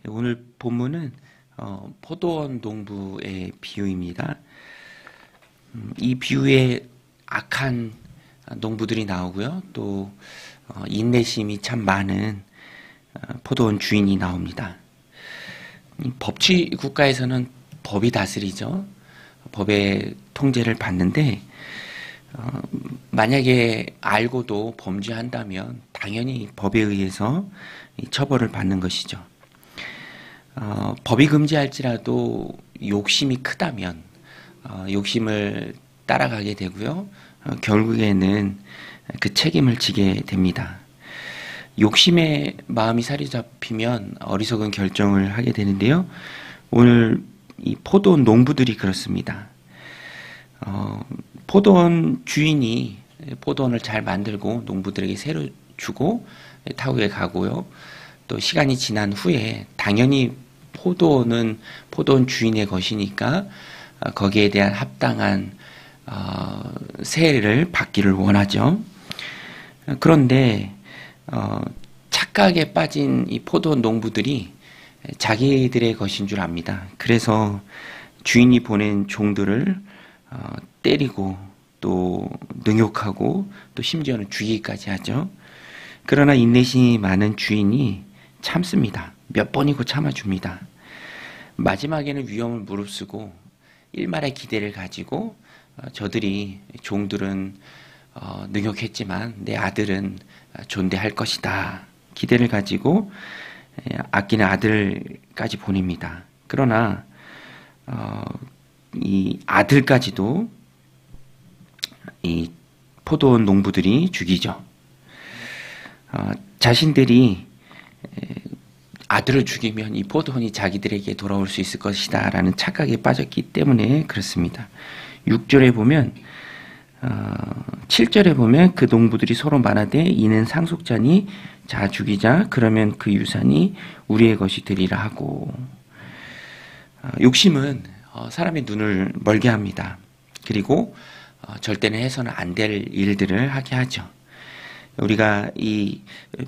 오늘 본문은 포도원 농부의 비유입니다. 이 비유에 악한 농부들이 나오고요. 또 인내심이 참 많은 포도원 주인이 나옵니다. 법치 국가에서는 법이 다스리죠. 법의 통제를 받는데 만약에 알고도 범죄한다면 당연히 법에 의해서 처벌을 받는 것이죠. 법이 금지할지라도 욕심이 크다면 욕심을 따라가게 되고요. 결국에는 그 책임을 지게 됩니다. 욕심의 마음이 사로잡히면 어리석은 결정을 하게 되는데요. 오늘 이 포도원 농부들이 그렇습니다. 포도원 주인이 포도원을 잘 만들고 농부들에게 새로 주고 타국에 가고요. 또 시간이 지난 후에 당연히 포도원은 포도원 주인의 것이니까 거기에 대한 합당한 세를 받기를 원하죠. 그런데 착각에 빠진 이 포도원 농부들이 자기들의 것인 줄 압니다. 그래서 주인이 보낸 종들을 때리고 또 능욕하고 또 심지어는 죽이기까지 하죠. 그러나 인내심이 많은 주인이 참습니다. 몇 번이고 참아줍니다. 마지막에는 위험을 무릅쓰고 일말의 기대를 가지고 저들이 종들은 능욕했지만 내 아들은 존대할 것이다. 기대를 가지고 아끼는 아들까지 보냅니다. 그러나 이 아들까지도 이 포도원 농부들이 죽이죠. 자신들이 아들을 죽이면 이 포도원이 자기들에게 돌아올 수 있을 것이다 라는 착각에 빠졌기 때문에 그렇습니다. 6절에 보면 7절에 보면 그 농부들이 서로 말하되 이는 상속자니 자 죽이자 그러면 그 유산이 우리의 것이 되리라 하고. 욕심은 사람의 눈을 멀게 합니다. 그리고 절대는 해서는 안 될 일들을 하게 하죠. 우리가 이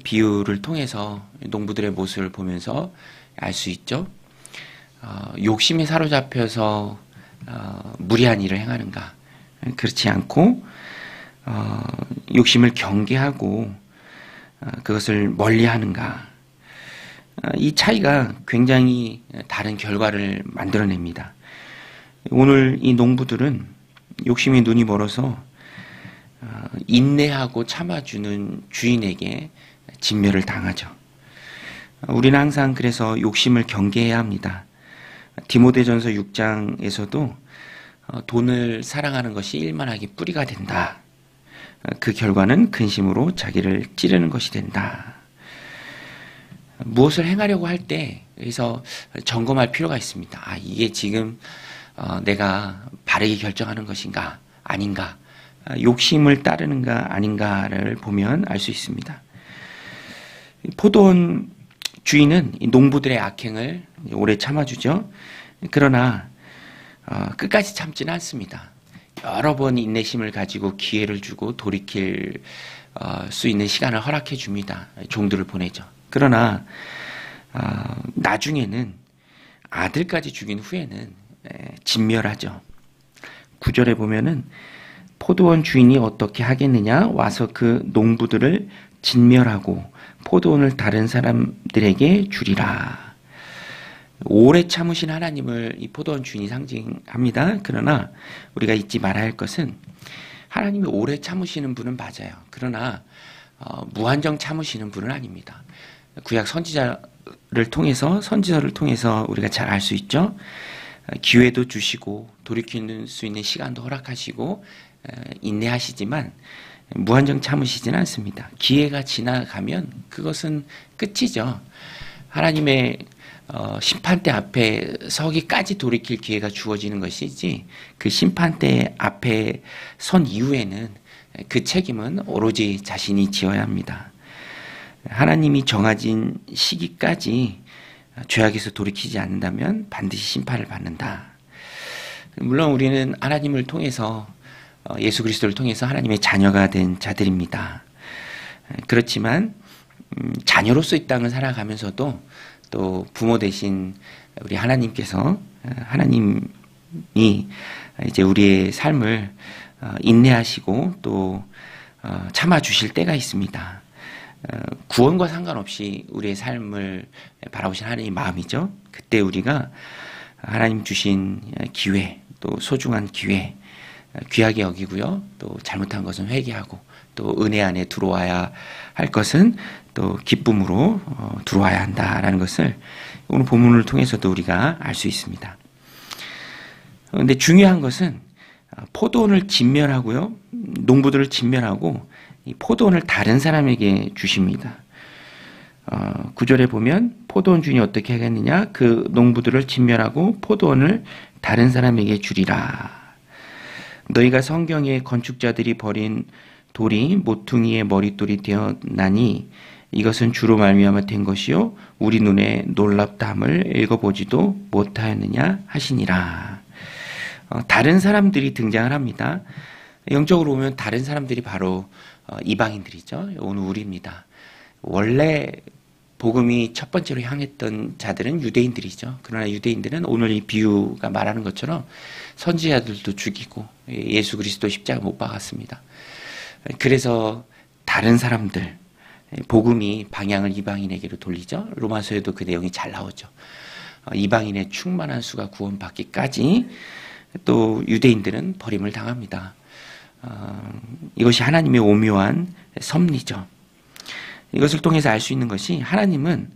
비유를 통해서 농부들의 모습을 보면서 알 수 있죠. 욕심에 사로잡혀서 무리한 일을 행하는가? 그렇지 않고 욕심을 경계하고 그것을 멀리하는가? 이 차이가 굉장히 다른 결과를 만들어냅니다. 오늘 이 농부들은 욕심이 눈이 멀어서 인내하고 참아주는 주인에게 진멸을 당하죠. 우리는 항상 그래서 욕심을 경계해야 합니다. 디모데전서 6장에서도 돈을 사랑하는 것이 일만하게 뿌리가 된다. 그 결과는 근심으로 자기를 찌르는 것이 된다. 무엇을 행하려고 할 때 여기서 점검할 필요가 있습니다. 이게 지금 내가 바르게 결정하는 것인가 아닌가, 욕심을 따르는가 아닌가를 보면 알 수 있습니다. 포도원 주인은 농부들의 악행을 오래 참아주죠. 그러나 끝까지 참지는 않습니다. 여러 번 인내심을 가지고 기회를 주고 돌이킬 수 있는 시간을 허락해 줍니다. 종들을 보내죠. 그러나 나중에는 아들까지 죽인 후에는 진멸하죠. 9절에 보면은 포도원 주인이 어떻게 하겠느냐 와서 그 농부들을 진멸하고 포도원을 다른 사람들에게 주리라. 오래 참으신 하나님을 이 포도원 주인이 상징합니다. 그러나 우리가 잊지 말아야 할 것은 하나님이 오래 참으시는 분은 맞아요. 그러나 무한정 참으시는 분은 아닙니다. 구약 선지서를 통해서 우리가 잘 알 수 있죠. 기회도 주시고 돌이킬 수 있는 시간도 허락하시고 인내하시지만 무한정 참으시지는 않습니다. 기회가 지나가면 그것은 끝이죠. 하나님의 심판대 앞에 서기까지 돌이킬 기회가 주어지는 것이지 그 심판대 앞에 선 이후에는 그 책임은 오로지 자신이 지어야 합니다. 하나님이 정해진 시기까지 죄악에서 돌이키지 않는다면 반드시 심판을 받는다. 물론 우리는 하나님을 통해서 예수 그리스도를 통해서 하나님의 자녀가 된 자들입니다. 그렇지만 자녀로서 이 땅을 살아가면서도 또 부모 되신 우리 하나님께서 하나님이 이제 우리의 삶을 인내하시고 또 참아 주실 때가 있습니다. 구원과 상관없이 우리의 삶을 바라보신 하나님의 마음이죠. 그때 우리가 하나님 주신 기회, 또 소중한 기회, 귀하게 여기고요. 또 잘못한 것은 회개하고 또 은혜 안에 들어와야 할 것은 또 기쁨으로 들어와야 한다라는 것을 오늘 본문을 통해서도 우리가 알 수 있습니다. 그런데 중요한 것은 포도원을 진멸하고요. 농부들을 진멸하고 이 포도원을 다른 사람에게 주십니다. 9절에 보면 포도원 주인이 어떻게 하겠느냐? 그 농부들을 진멸하고 포도원을 다른 사람에게 주리라. 너희가 성경에 건축자들이 버린 돌이 모퉁이의 머릿돌이 되었나니 이것은 주로 말미암아 된 것이요 우리 눈에 놀랍다함을 읽어보지도 못하였느냐 하시니라. 다른 사람들이 등장을 합니다. 영적으로 보면 다른 사람들이 바로 이방인들이죠. 오늘 우리입니다. 원래 복음이 첫 번째로 향했던 자들은 유대인들이죠. 그러나 유대인들은 오늘 이 비유가 말하는 것처럼 선지자들도 죽이고 예수 그리스도 십자가 못 박았습니다. 그래서 다른 사람들, 복음이 방향을 이방인에게로 돌리죠. 로마서에도 그 내용이 잘 나오죠. 이방인의 충만한 수가 구원받기까지 또 유대인들은 버림을 당합니다. 이것이 하나님의 오묘한 섭리죠. 이것을 통해서 알 수 있는 것이 하나님은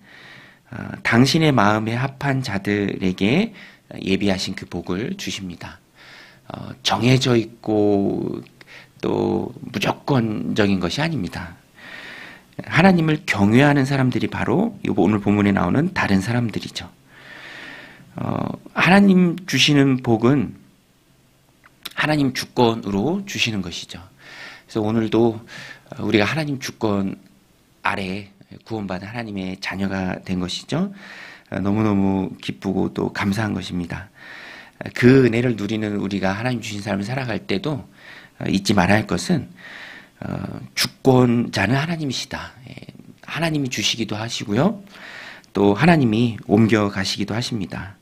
당신의 마음에 합한 자들에게 예비하신 그 복을 주십니다. 정해져 있고 또 무조건적인 것이 아닙니다. 하나님을 경외하는 사람들이 바로 오늘 본문에 나오는 다른 사람들이죠. 하나님 주시는 복은 하나님 주권으로 주시는 것이죠. 그래서 오늘도 우리가 하나님 주권 아래 구원받은 하나님의 자녀가 된 것이죠. 너무너무 기쁘고 또 감사한 것입니다. 그 은혜를 누리는 우리가 하나님 주신 삶을 살아갈 때도 잊지 말아야 할 것은 주권자는 하나님이시다. 하나님이 주시기도 하시고요. 또 하나님이 옮겨가시기도 하십니다.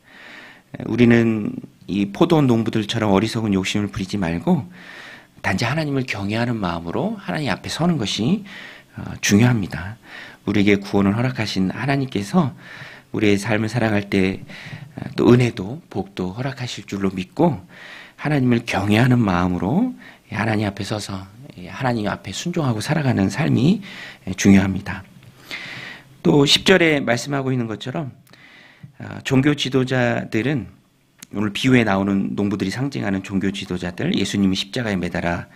우리는 이 포도원 농부들처럼 어리석은 욕심을 부리지 말고 단지 하나님을 경외하는 마음으로 하나님 앞에 서는 것이 중요합니다. 우리에게 구원을 허락하신 하나님께서 우리의 삶을 살아갈 때 또 은혜도 복도 허락하실 줄로 믿고 하나님을 경외하는 마음으로 하나님 앞에 서서 하나님 앞에 순종하고 살아가는 삶이 중요합니다. 또 10절에 말씀하고 있는 것처럼 종교 지도자들은 오늘 비유에 나오는 농부들이 상징하는 종교 지도자들, 예수님이 십자가에 매달아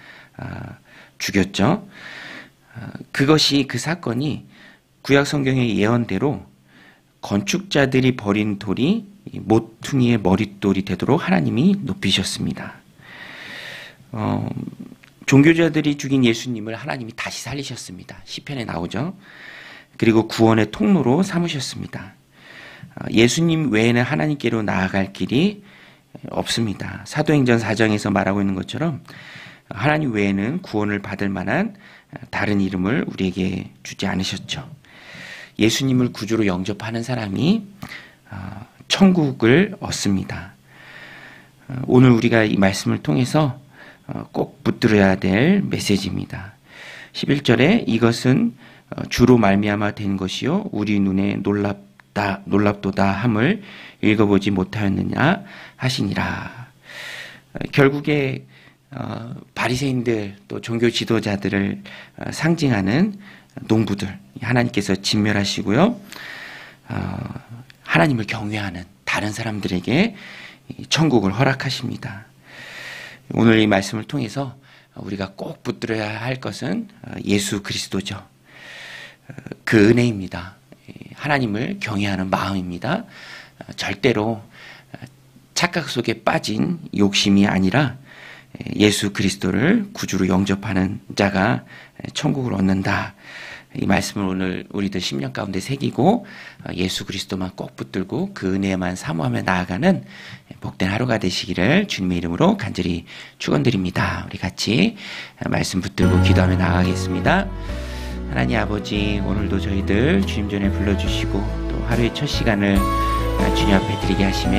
죽였죠. 그것이 그 사건이 구약 성경의 예언대로 건축자들이 버린 돌이 모퉁이의 머릿돌이 되도록 하나님이 높이셨습니다. 종교자들이 죽인 예수님을 하나님이 다시 살리셨습니다. 시편에 나오죠. 그리고 구원의 통로로 삼으셨습니다. 예수님 외에는 하나님께로 나아갈 길이 없습니다. 사도행전 4장에서 말하고 있는 것처럼 하나님 외에는 구원을 받을 만한 다른 이름을 우리에게 주지 않으셨죠. 예수님을 구주로 영접하는 사람이 천국을 얻습니다. 오늘 우리가 이 말씀을 통해서 꼭 붙들어야 될 메시지입니다. 11절에 이것은 주로 말미암아 된 것이요 우리 눈에 놀랍도다 함을 읽어보지 못하였느냐 하시니라. 결국에 바리새인들 또 종교 지도자들을 상징하는 농부들 하나님께서 진멸하시고요. 하나님을 경외하는 다른 사람들에게 천국을 허락하십니다. 오늘 이 말씀을 통해서 우리가 꼭 붙들어야 할 것은 예수 그리스도죠. 그 은혜입니다. 하나님을 경외하는 마음입니다. 절대로 착각 속에 빠진 욕심이 아니라 예수 그리스도를 구주로 영접하는 자가 천국을 얻는다. 이 말씀을 오늘 우리들 심령 가운데 새기고 예수 그리스도만 꼭 붙들고 그 은혜만 사모하며 나아가는 복된 하루가 되시기를 주님의 이름으로 간절히 축원드립니다. 우리 같이 말씀 붙들고 기도하며 나아가겠습니다. 하나님 아버지, 오늘도 저희들 주님 전에 불러주시고 또 하루의 첫 시간을 주님 앞에 드리게 하심에